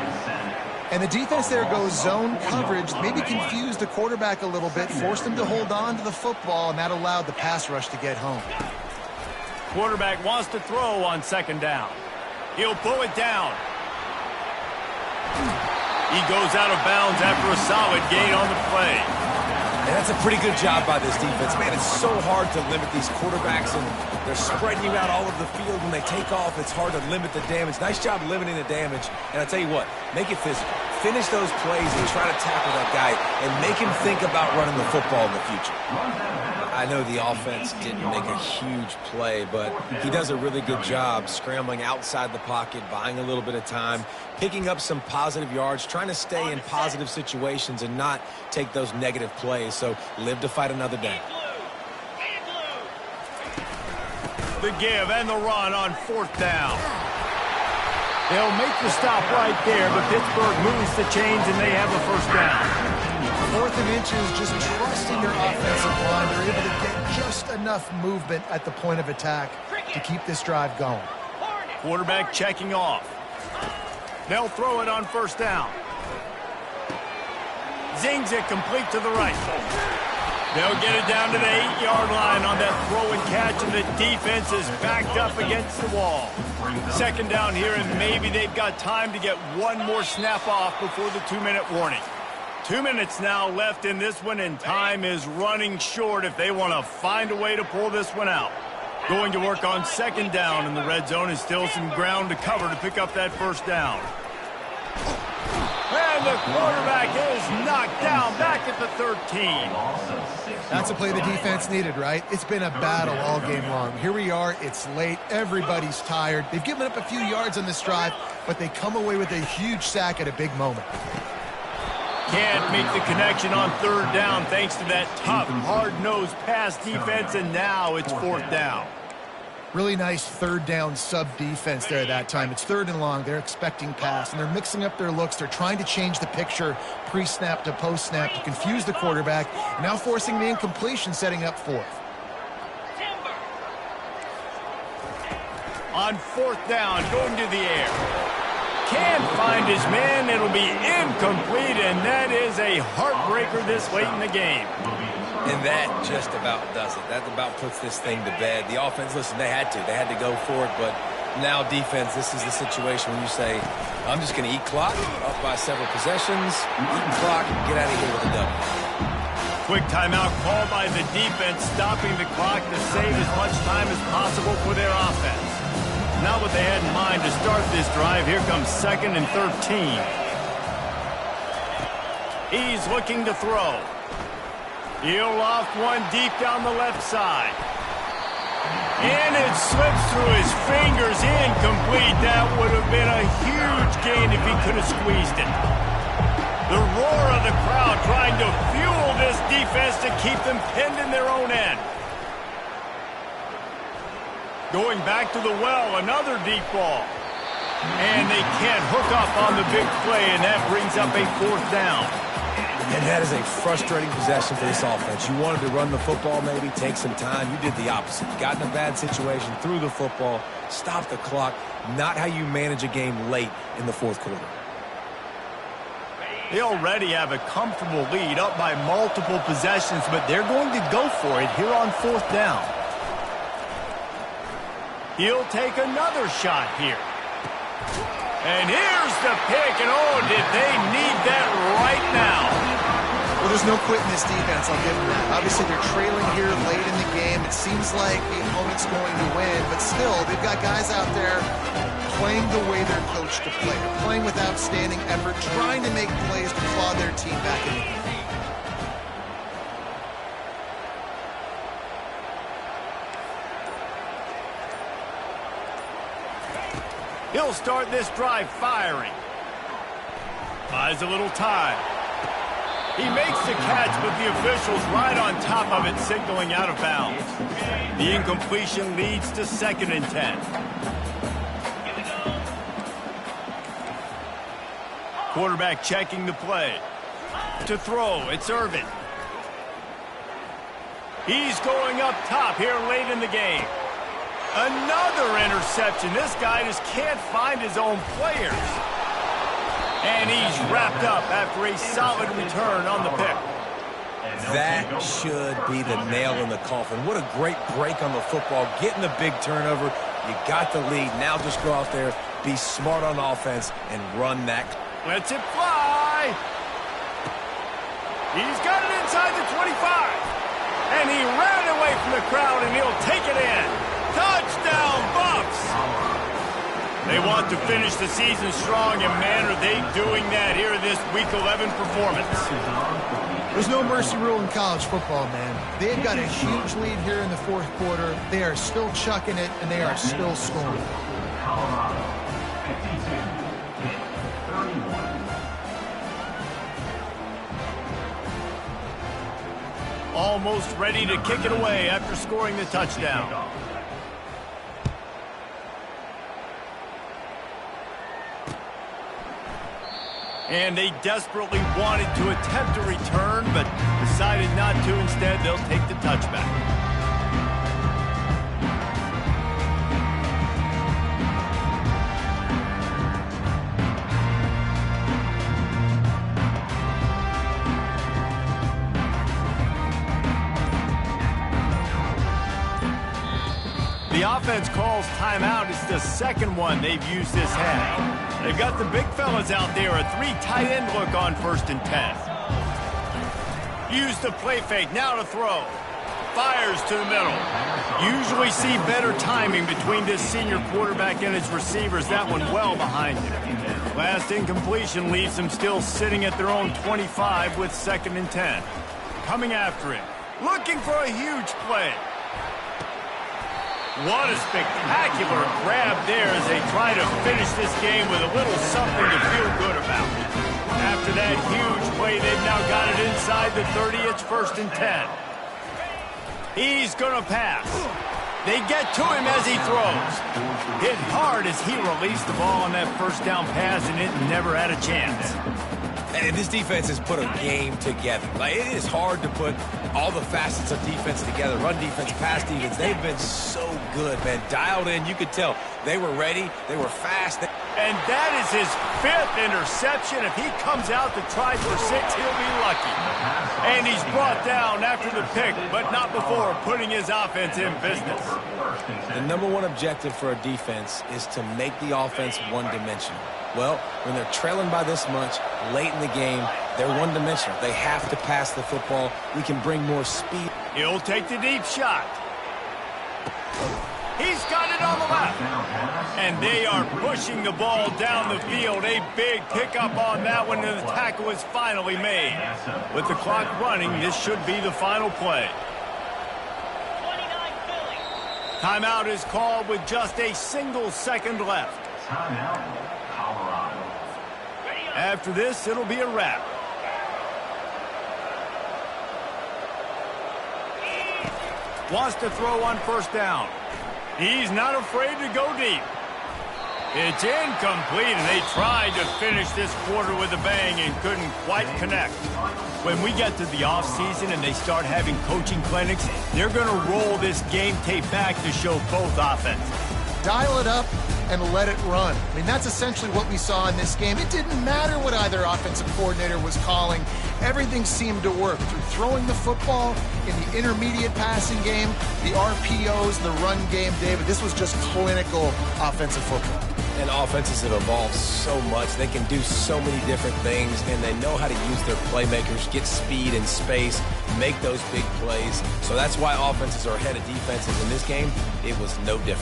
Speaker 2: And the defense there goes zone coverage, maybe confused the quarterback a little bit, forced him to hold on to the football, and that allowed the pass rush to get home.
Speaker 1: Quarterback wants to throw on second down. He'll pull it down. He goes out of bounds after a solid gain on the play.
Speaker 3: And that's a pretty good job by this defense. Man, it's so hard to limit these quarterbacks, and they're spreading you out all over the field. When they take off, it's hard to limit the damage. Nice job limiting the damage. And I'll tell you what, make it physical. Finish those plays and try to tackle that guy and make him think about running the football in the future. I know the offense didn't make a huge play, but he does a really good job scrambling outside the pocket, buying a little bit of time, picking up some positive yards, trying to stay in positive situations and not take those negative plays. So live to fight another day.
Speaker 1: The give and the run on fourth down. They'll make the stop right there, but Pittsburgh moves the chains and they have a first down.
Speaker 2: 4th and inches, just trusting their offensive line. They're able to get just enough movement at the point of attack to keep this drive going.
Speaker 1: Quarterback checking off. They'll throw it on first down. Zings it complete to the right. They'll get it down to the 8-yard line on that throw and catch, and the defense is backed up against the wall. Second down here, and maybe they've got time to get one more snap off before the 2-minute warning. 2 minutes now left in this one, and time is running short if they want to find a way to pull this one out. Going to work on second down, and the red zone is still some ground to cover to pick up that first down. And the quarterback is knocked down back at the 13.
Speaker 2: That's a play the defense needed, right? It's been a battle all game long. Here we are. It's late. Everybody's tired. They've given up a few yards on this drive, but they come away with a huge sack at a big moment.
Speaker 1: Can't make the connection on third down thanks to that tough, hard-nosed pass defense, and now it's fourth down.
Speaker 2: Really nice third down sub-defense there that time. It's 3rd and long. They're expecting pass, and they're mixing up their looks. They're trying to change the picture pre-snap to post-snap to confuse the quarterback, and now forcing the incompletion, setting up 4th.
Speaker 1: On fourth down, going to the air. Can't find his man. It'll be incomplete, and that is a heartbreaker this late in the game.
Speaker 3: And that just about does it. That about puts this thing to bed. The offense, listen, they had to go for it, but now defense, this is the situation when you say, I'm just going to eat clock, up by several possessions, eat clock, get out of here with a W.
Speaker 1: Quick timeout called by the defense, stopping the clock to save as much time as possible for their offense. Not what they had in mind to start this drive. Here comes 2nd and 13. He's looking to throw. He'll loft one deep down the left side. And it slips through his fingers, incomplete. That would have been a huge gain if he could have squeezed it. The roar of the crowd trying to fuel this defense to keep them pinned in their own end. Going back to the well, another deep ball. And they can't hook up on the big play, and that brings up a fourth down.
Speaker 3: And that is a frustrating possession for this offense. You wanted to run the football, maybe take some time. You did the opposite. You got in a bad situation, threw the football, stopped the clock. Not how you manage a game late in the fourth quarter.
Speaker 1: They already have a comfortable lead, up by multiple possessions, but they're going to go for it here on fourth down. He'll take another shot here. And here's the pick, and oh, did they need that right now.
Speaker 2: Well, there's no quitting this defense, I'll give them that. Obviously, they're trailing here late in the game. It seems like the opponent's going to win, but still, they've got guys out there playing the way they're coached to play. They're playing with outstanding effort, trying to make plays to claw their team back in the game.
Speaker 1: He'll start this drive firing. Buys a little time. He makes the catch, but the officials right on top of it, signaling out of bounds. The incompletion leads to 2nd and 10. Quarterback checking the play. To throw, it's Irvin. He's going up top here late in the game. Another interception. This guy just can't find his own players. And he's wrapped up after a solid return on the pick.
Speaker 3: That should be the nail in the coffin. What a great break on the football. Getting the big turnover. You got the lead. Now just go out there, be smart on offense, and run that.
Speaker 1: Lets it fly. He's got it inside the 25. And he ran away from the crowd, and he'll take it in. Touchdown, Buffs! They want to finish the season strong, and man, are they doing that here in this Week 11 performance.
Speaker 2: There's no mercy rule in college football, man. They've got a huge lead here in the fourth quarter. They are still chucking it, and they are still scoring.
Speaker 4: Colorado, 52-31.
Speaker 1: Almost ready to kick it away after scoring the touchdown. And they desperately wanted to attempt a return, but decided not to. Instead, they'll take the touchback. The offense calls timeout. It's the second one they've used this half. They've got the big fellas out there, a 3 tight end look on 1st and 10. Use the play fake, now to throw. Fires to the middle. Usually see better timing between this senior quarterback and his receivers. That one well behind him. Last incompletion leaves them still sitting at their own 25 with 2nd and 10. Coming after him, looking for a huge play. What a spectacular grab there as they try to finish this game with a little something to feel good about. After that huge play, they've now got it inside the 30. It's 1st and 10. He's going to pass. They get to him as he throws. Hit hard as he released the ball on that 1st down pass, and it never had a chance.
Speaker 3: And this defense has put a game together. Like, it is hard to put all the facets of defense together. Run defense, pass defense. They've been so good, man. Dialed in. You could tell they were ready. They were fast.
Speaker 1: And that is his 5th interception. If he comes out to try for 6, he'll be lucky. And he's brought down after the pick, but not before putting his offense in business.
Speaker 3: The number one objective for a defense is to make the offense one-dimensional. Well, when they're trailing by this much late in the game, they're one-dimensional. They have to pass the football. We can bring more speed.
Speaker 1: He'll take the deep shot. He's got it on the left. And they are pushing the ball down the field. A big pickup on that one, and the tackle is finally made. With the clock running, this should be the final play. Timeout is called with just a single second left.
Speaker 4: Timeout, Colorado.
Speaker 1: After this, it'll be a wrap. Wants to throw on 1st down. He's not afraid to go deep. It's incomplete, and they tried to finish this quarter with a bang and couldn't quite connect. When we get to the offseason and they start having coaching clinics, they're going to roll this game tape back to show both offenses.
Speaker 2: Dial it up and let it run. I mean, that's essentially what we saw in this game. It didn't matter what either offensive coordinator was calling. Everything seemed to work through throwing the football in the intermediate passing game, the RPOs, the run game. David, this was just clinical offensive football.
Speaker 3: And offenses have evolved so much. They can do so many different things, and they know how to use their playmakers, get speed and space, make those big plays. So that's why offenses are ahead of defenses in this game. It was no different.